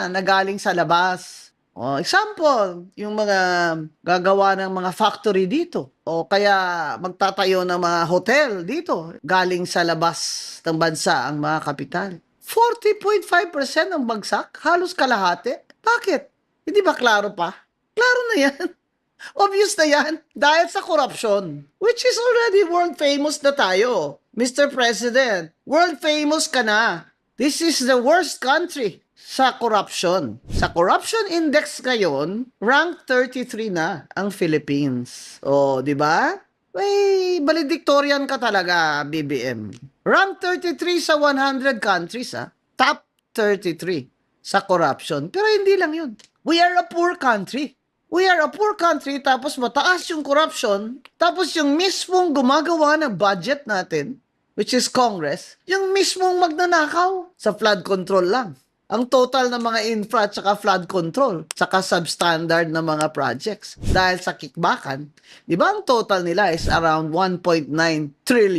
na galing sa labas. Example, yung mga gagawa ng mga factory dito. O kaya magtatayo ng mga hotel dito. Galing sa labas ng bansa ang mga kapital. 40.5% ang bagsak. Halos kalahati. Bakit? Hindi ba klaro pa? Klaro na yan. Obvious na yan. Dahil sa corruption. Which is already world famous na tayo. Mr. President, world famous ka na. This is the worst country sa corruption. Sa corruption index ngayon, rank 33 na ang Philippines. O, di ba? May valedictorian ka talaga, BBM. Rank 33 sa 100 countries, ha? Top 33 sa corruption. Pero hindi lang yun. We are a poor country. We are a poor country, tapos mataas yung corruption, tapos yung mismong gumagawa ng budget natin, which is Congress, yung mismong magnanakaw sa flood control lang. Ang total ng mga infra at saka flood control, saka substandard na mga projects. Dahil sa kickbackan, di ba ang total nila is around 1.9 trillion?